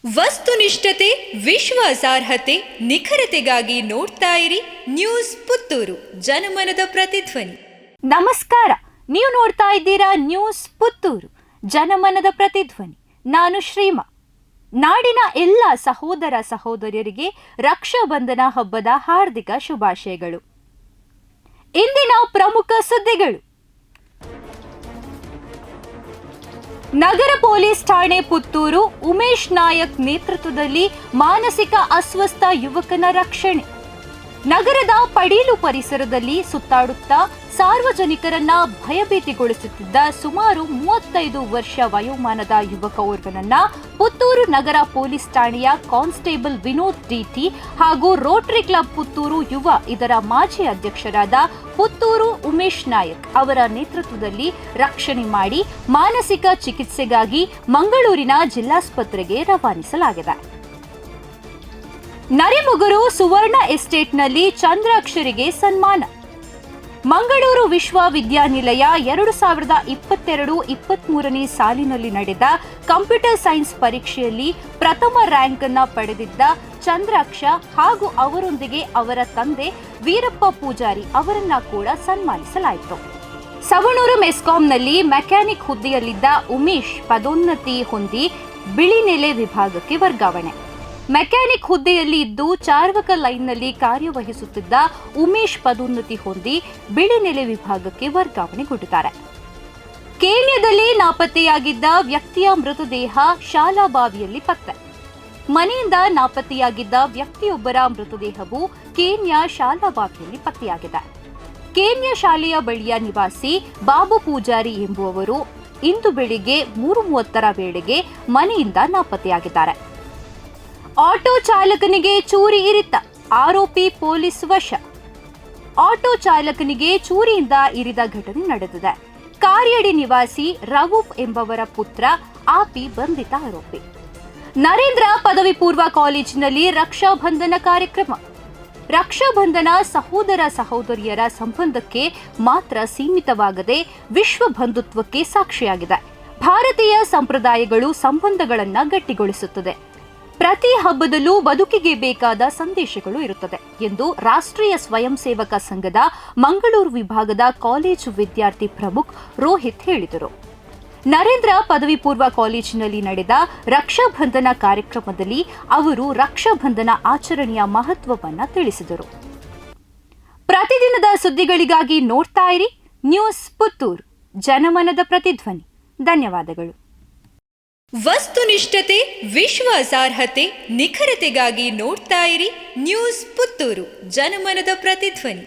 ವಸ್ತುನಿಷ್ಠತೆ, ವಿಶ್ವಾಸಾರ್ಹತೆ, ನಿಖರತೆಗಾಗಿ ನೋಡ್ತಾ ಇರಿ ನ್ಯೂಸ್ ಪುತ್ತೂರು, ಜನಮನದ ಪ್ರತಿಧ್ವನಿ. ನಮಸ್ಕಾರ, ನೀವು ನೋಡ್ತಾ ಇದ್ದೀರಾ ನ್ಯೂಸ್ ಪುತ್ತೂರು, ಜನಮನದ ಪ್ರತಿಧ್ವನಿ. ನಾನು ಶ್ರೀಮಾ. ನಾಡಿನ ಎಲ್ಲ ಸಹೋದರ ಸಹೋದರಿಯರಿಗೆ ರಕ್ಷಾಬಂಧನ ಹಬ್ಬದ ಹಾರ್ದಿಕ ಶುಭಾಶಯಗಳು. ಇಂದಿನ ಪ್ರಮುಖ ಸುದ್ದಿಗಳು. ನಗರ ಪೊಲೀಸ್ ಠಾಣೆ ಪುತ್ತೂರು, ಉಮೇಶ್ ನಾಯಕ್ ನೇತೃತ್ವದಲ್ಲಿ ಮಾನಸಿಕ ಅಸ್ವಸ್ಥ ಯುವಕನ ರಕ್ಷಣೆ. ನಗರದ ಪಡೀಲು ಪರಿಸರದಲ್ಲಿ ಸುತ್ತಾಡುತ್ತಾ ಸಾರ್ವಜನಿಕರನ್ನ ಭಯಭೀತಿಗೊಳಿಸುತ್ತಿದ್ದ ಸುಮಾರು 35 ವರ್ಷ ವಯೋಮಾನದ ಯುವಕ ಓರ್ವನನ್ನ ಪುತ್ತೂರು ನಗರ ಪೊಲೀಸ್ ಠಾಣೆಯ ಕಾನ್ಸ್ಟೇಬಲ್ ವಿನೋದ್ ಡಿಟಿ ಹಾಗೂ ರೋಟರಿ ಕ್ಲಬ್ ಪುತ್ತೂರು ಯುವ ಇದರ ಮಾಜಿ ಅಧ್ಯಕ್ಷರಾದ ಪುತ್ತೂರು ಉಮೇಶ್ ನಾಯಕ್ ಅವರ ನೇತೃತ್ವದಲ್ಲಿ ರಕ್ಷಣೆ ಮಾಡಿ ಮಾನಸಿಕ ಚಿಕಿತ್ಸೆಗಾಗಿ ಮಂಗಳೂರಿನ ಜಿಲ್ಲಾಸ್ಪತ್ರೆಗೆ ರವಾನಿಸಲಾಗಿದೆ. ನರಿಮುಗರು ಸುವರ್ಣ ಎಸ್ಟೇಟ್ನಲ್ಲಿ ಚಂದ್ರಾಕ್ಷರಿಗೆ ಸನ್ಮಾನ. ಮಂಗಳೂರು ವಿಶ್ವವಿದ್ಯಾನಿಲಯ 2022-23ನೇ ಸಾಲಿನಲ್ಲಿ ನಡೆದ ಕಂಪ್ಯೂಟರ್ ಸೈನ್ಸ್ ಪರೀಕ್ಷೆಯಲ್ಲಿ ಪ್ರಥಮ ರ್ಯಾಂಕ್ ಅನ್ನು ಪಡೆದಿದ್ದ ಚಂದ್ರಾಕ್ಷ ಹಾಗೂ ಅವರೊಂದಿಗೆ ಅವರ ತಂದೆ ವೀರಪ್ಪ ಪೂಜಾರಿ ಅವರನ್ನ ಕೂಡ ಸನ್ಮಾನಿಸಲಾಯಿತು. ಸವಣೂರು ಮೆಸ್ಕಾಂನಲ್ಲಿ ಮೆಕ್ಯಾನಿಕ್ ಹುದ್ದೆಯಲ್ಲಿದ್ದ ಉಮೇಶ್ ಪದೋನ್ನತಿ ಹೊಂದಿ ಬಿಳಿನೆಲೆ ವಿಭಾಗಕ್ಕೆ ವರ್ಗಾವಣೆ. ಮೆಕ್ಯಾನಿಕ್ ಹುದ್ದೆಯಲ್ಲಿ ಇದ್ದು ಚಾರ್ವಕ ಲೈನ್ನಲ್ಲಿ ಕಾರ್ಯವಹಿಸುತ್ತಿದ್ದ ಉಮೇಶ್ ಪದೋನ್ನತಿ ಹೊಂದಿ ಬಿಳಿನೆಲೆ ವಿಭಾಗಕ್ಕೆ ವರ್ಗಾವಣೆಗೊಂಡಿದ್ದಾರೆ. ಕೇನ್ಯಾದಲ್ಲಿ ನಾಪತ್ತೆಯಾಗಿದ್ದ ವ್ಯಕ್ತಿಯ ಮೃತದೇಹ ಶಾಲಾಬಾವಿಯಲ್ಲಿ ಪತ್ತೆ. ಮನೆಯಿಂದ ನಾಪತ್ತೆಯಾಗಿದ್ದ ವ್ಯಕ್ತಿಯೊಬ್ಬರ ಮೃತದೇಹವು ಕೇನ್ಯಾ ಶಾಲಾಬಾವಿಯಲ್ಲಿ ಪತ್ತೆಯಾಗಿದೆ. ಕೇನ್ಯಾ ಶಾಲೆಯ ಬಳಿಯ ನಿವಾಸಿ ಬಾಬು ಪೂಜಾರಿ ಎಂಬುವವರು ಇಂದು ಬೆಳಿಗ್ಗೆ 3:30ರ ವೇಳೆಗೆ ಮನೆಯಿಂದ ನಾಪತ್ತೆಯಾಗಿದ್ದಾರೆ. ಆಟೋ ಚಾಲಕನಿಗೆ ಚೂರಿ ಇರಿತ, ಆರೋಪಿ ಪೊಲೀಸ್ ವಶ. ಆಟೋ ಚಾಲಕನಿಗೆ ಚೂರಿಯಿಂದ ಇರಿದ ಘಟನೆ ನಡೆದಿದೆ. ಕಾರ್ಯಡಿ ನಿವಾಸಿ ರವೂಫ್ ಎಂಬವರ ಪುತ್ರ ಆಪಿ ಬಂಧಿತ ಆರೋಪಿ. ನರೇಂದ್ರ ಪದವಿ ಪೂರ್ವ ಕಾಲೇಜಿನಲ್ಲಿ ರಕ್ಷಾಬಂಧನ ಕಾರ್ಯಕ್ರಮ. ರಕ್ಷಾಬಂಧನ ಸಹೋದರ ಸಹೋದರಿಯರ ಸಂಬಂಧಕ್ಕೆ ಮಾತ್ರ ಸೀಮಿತವಾಗದೆ ವಿಶ್ವ ಬಂಧುತ್ವಕ್ಕೆ ಸಾಕ್ಷಿಯಾಗಿದೆ. ಭಾರತೀಯ ಸಂಪ್ರದಾಯಗಳು ಸಂಬಂಧಗಳನ್ನು ಗಟ್ಟಿಗೊಳಿಸುತ್ತದೆ. ಪ್ರತಿ ಹಬ್ಬದಲ್ಲೂ ಬದುಕಿಗೆ ಬೇಕಾದ ಸಂದೇಶಗಳು ಇರುತ್ತದೆ ಎಂದು ರಾಷ್ಟ್ರೀಯ ಸ್ವಯಂ ಸೇವಕ ಸಂಘದ ಮಂಗಳೂರು ವಿಭಾಗದ ಕಾಲೇಜು ವಿದ್ಯಾರ್ಥಿ ಪ್ರಮುಖ್ ರೋಹಿತ್ ಹೇಳಿದರು. ನರೇಂದ್ರ ಪದವಿ ಪೂರ್ವ ಕಾಲೇಜಿನಲ್ಲಿ ನಡೆದ ರಕ್ಷಾಬಂಧನ ಕಾರ್ಯಕ್ರಮದಲ್ಲಿ ಅವರು ರಕ್ಷಾಬಂಧನ ಆಚರಣೆಯ ಮಹತ್ವವನ್ನು ತಿಳಿಸಿದರು. ಪ್ರತಿದಿನದ ಸುದ್ದಿಗಳಿಗಾಗಿ ನೋಡ್ತಾ ಇರಿ ನ್ಯೂಸ್ ಪುತ್ತೂರು, ಜನಮನದ ಪ್ರತಿಧ್ವನಿ. ಧನ್ಯವಾದಗಳು. ವಸ್ತುನಿಷ್ಠತೆ, ವಿಶ್ವಾಸಾರ್ಹತೆ, ನಿಖರತೆಗಾಗಿ ನೋಡ್ತಾ ಇರಿ ನ್ಯೂಸ್ ಪುತ್ತೂರು, ಜನಮನದ ಪ್ರತಿಧ್ವನಿ.